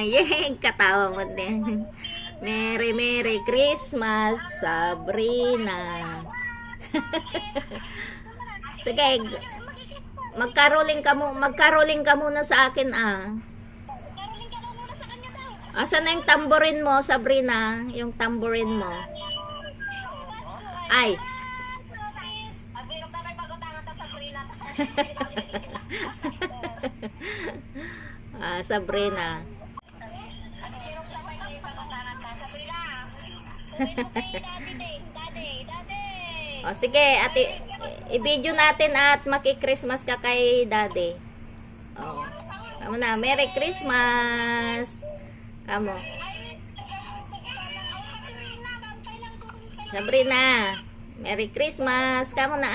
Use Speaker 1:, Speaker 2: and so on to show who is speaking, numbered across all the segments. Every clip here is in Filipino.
Speaker 1: Yay! Katawa mo din. Merry Merry Christmas, Sabrina. Sige, magkaroling ka muna sa akin Asan na yung tamborin mo, Sabrina? Yung tamborin mo. Ay. Sabrina. O sige, ate, i-video natin at maki-Christmas ka kay Daddy. O, tama na. Merry Christmas. Kamo. Sabrina, Merry Christmas. Kamo na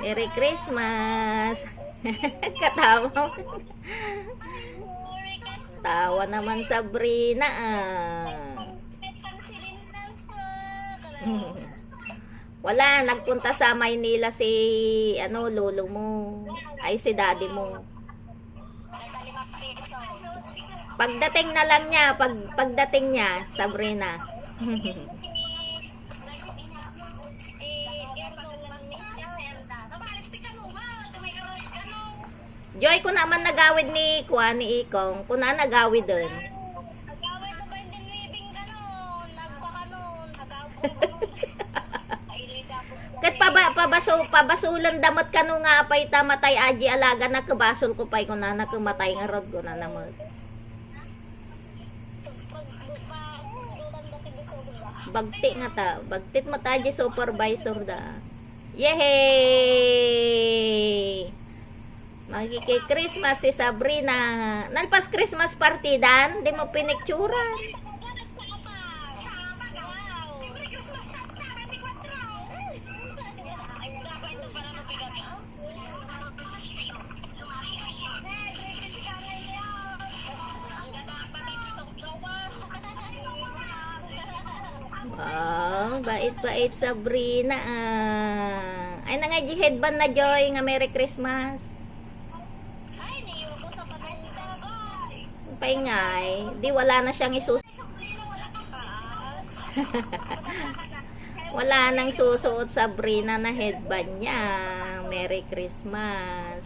Speaker 1: Merry Christmas. Katawa. Tawa naman Sabrina Wala, nagpunta sa Maynila si lolo mo. Ay si daddy mo. Pagdating na lang niya, pagdating niya, Sabrina. Joy, ko naman nagawid ni Ikong. Kuna nagawid doon.
Speaker 2: Nagawid na ba hindi wibing ganon? Nagpakanon.
Speaker 1: Kat pabasulan damot kanu nga apay tamatay aji alaga na kabasol ko pay kuna nakamatay nga rod ko na naman. Bagti nga ta. Bagtit mo taji supervisor da. Yehey! Magkiki-Christmas si Sabrina. Nalpas Christmas party dan. Di mo pinicturan. Wow, bait-bait Sabrina Ay na nga headband na Joy nga Merry Christmas.
Speaker 2: Ay, niyo ko sa panay.
Speaker 1: Paingay, di wala na siyang wala nang susuot Sabrina na headband niya. Merry Christmas.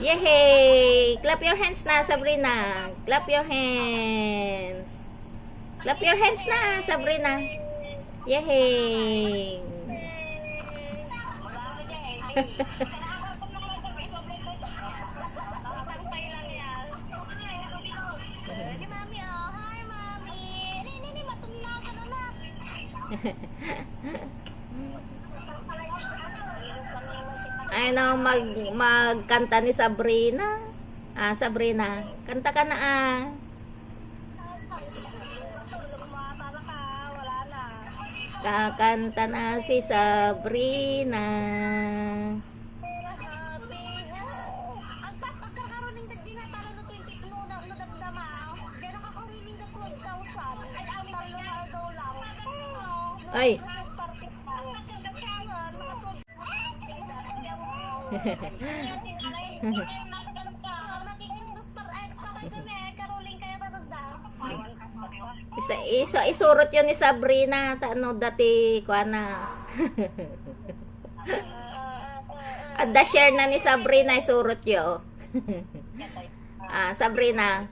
Speaker 1: Yehey! Clap your hands na Sabrina. Clap your hands. Clap your hands na, Sabrina. Yehey!
Speaker 2: Hi, Mami. Nini, matunagan na.
Speaker 1: Ay na magkanta ni Sabrina. Sabrina, kanta ka na Kakanta na si Sabrina.
Speaker 2: Agkakaroling na din para no 20 no damdama. Diyan nakakaroling na 12,000. Ay ang talo na daw lang.
Speaker 1: Ay. Isurot yun ni Sabrina dati kuana. Ada share na ni Sabrina isurot yo. Sabrina.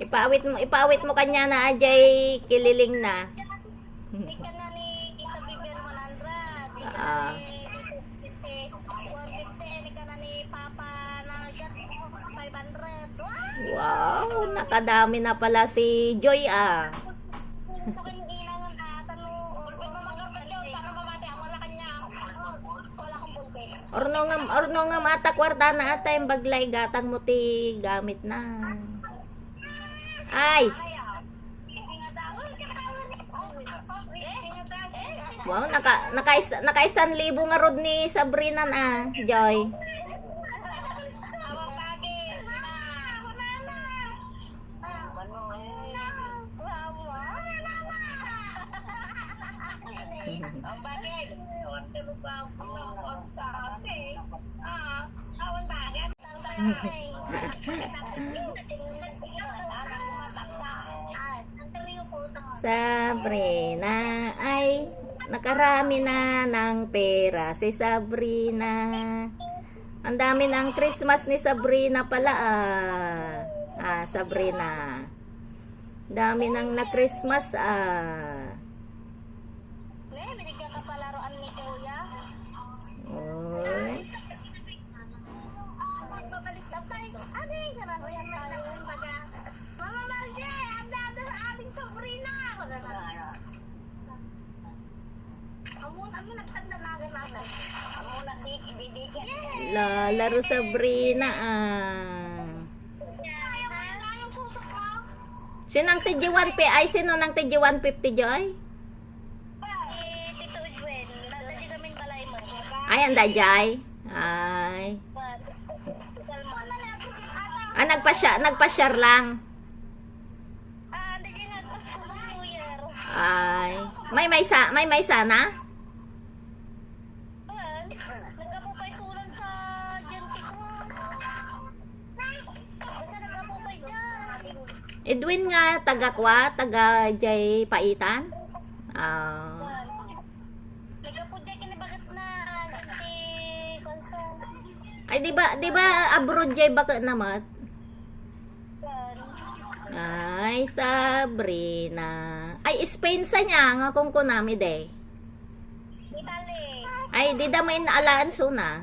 Speaker 1: Ipawit mo kanya na ajay kililing na.
Speaker 2: Di ka na ni Tita Vivian 100. Di ka
Speaker 1: Ah.
Speaker 2: na ni Tita 150. Di ka na ni Papa na 500.
Speaker 1: Wow, nakadami na pala si Joy
Speaker 2: Kung ilangan tanong para mamati ang wala kanya. Wala kang pulpe.
Speaker 1: Orno nga mata kwarta na ata yung baglay gatang mo ti gamit na. Ay. Wow, naka 1,000 nga rod ni Sabrina Joy. Sabrina ay nakarami na ng pera si Sabrina. Ang dami ng Christmas ni Sabrina pala Sabrina. Dami nang na Christmas
Speaker 2: Binigyan ka pa laruan ni Kuya.
Speaker 1: Oy.
Speaker 2: Magbabalik na tayo. Ano yung karamihan tayo? Mama Marje, ang dada sa ating Sabrina. Amo nagtanda na agad natin. Amo na ibibigyan.
Speaker 1: Laro Sabrina
Speaker 2: Yung puso ko.
Speaker 1: Sino ang TG 1P? Ay, sino nang TG 150 Joy?
Speaker 2: Tito Edwin, nandito kami balay mo.
Speaker 1: Ay, anda Jay. Ay. Nagpa-share lang.
Speaker 2: Hindi din nagpasko ng New Year.
Speaker 1: Ay. May sana?
Speaker 2: Nagkapupay sulan sa Junti ko. Basta nagkapupay dyan.
Speaker 1: Edwin nga, taga Jay Paitan.
Speaker 2: Nagkapudya kinabagat na Junti Konso.
Speaker 1: Ay, di ba abroad Jay baka namat? Ay, Sabrina. Ay, Spain sa niya nga kung kunami de.
Speaker 2: Italy.
Speaker 1: Ay, di damain alaan suna.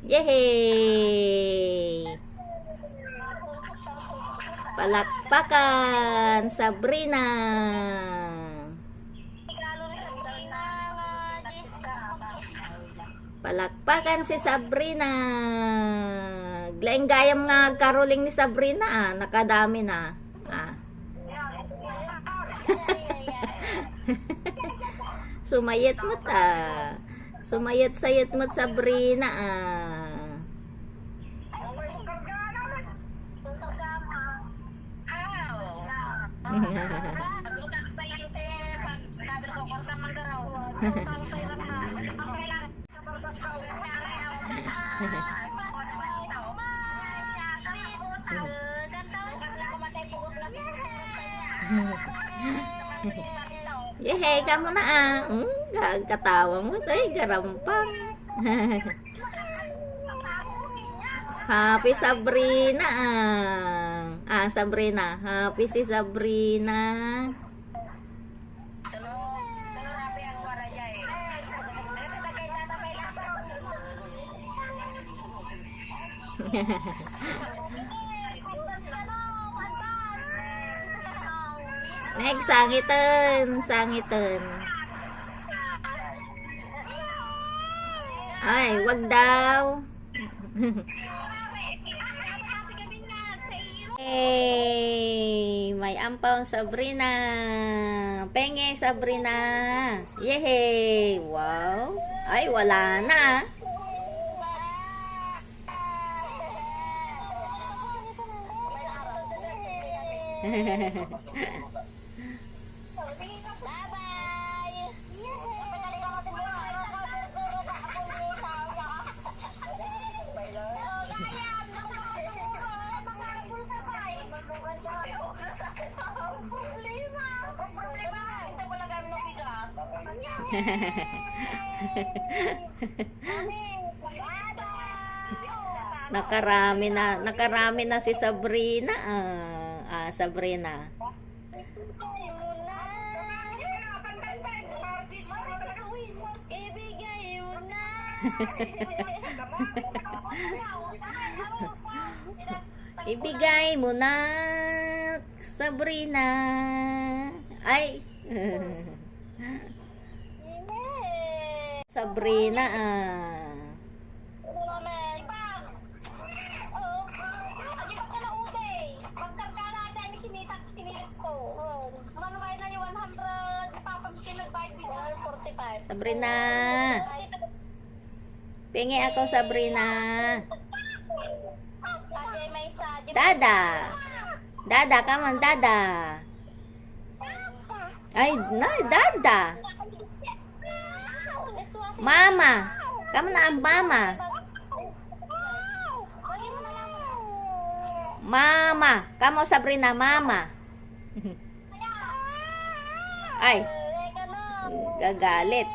Speaker 1: Yehey! Palakpakan, Sabrina.
Speaker 2: Regalo ni Sabrina nga
Speaker 1: Palakpakan si Sabrina. Glaeng gayam nga karoling ni Sabrina nakadami na. Sumayat mo Sumayat-sayat mo Sabrina Yehey, kamu na katawa mo tayo, garampang. Happy Sabrina Sabrina, happy si Sabrina. Next, sangitan. Ay, wag daw. Hey, may ampaw Sabrina. Penge Sabrina. Yehey! Wow. Ay, wala na. Nakarami na si Sabrina. Sabrina. Ibigay mo na, Sabrina. Ay. Sabrina Sabrina. Pingi ako Sabrina. Dada, come on, Dada. Ay, Dada. Mama. Come na, Mama. Mama. Kamo Sabrina, mama. Ay, gagalit.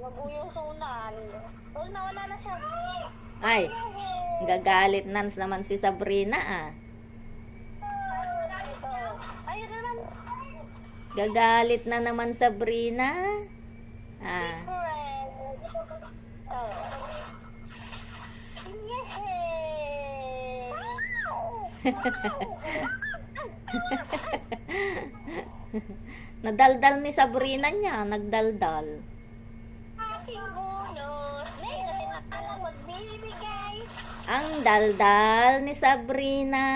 Speaker 2: Nabuyong sunan. Oh, nawala na siya.
Speaker 1: Ay, gagalit nans naman si Sabrina ah.
Speaker 2: Ayun na naman.
Speaker 1: Gagalit na naman Sabrina. Ah. Nadaldal ni Sabrina niya, nagdaldal.
Speaker 2: Aking bonus. Ngayon natin na alam magbibigay.
Speaker 1: Ang daldal ni Sabrina.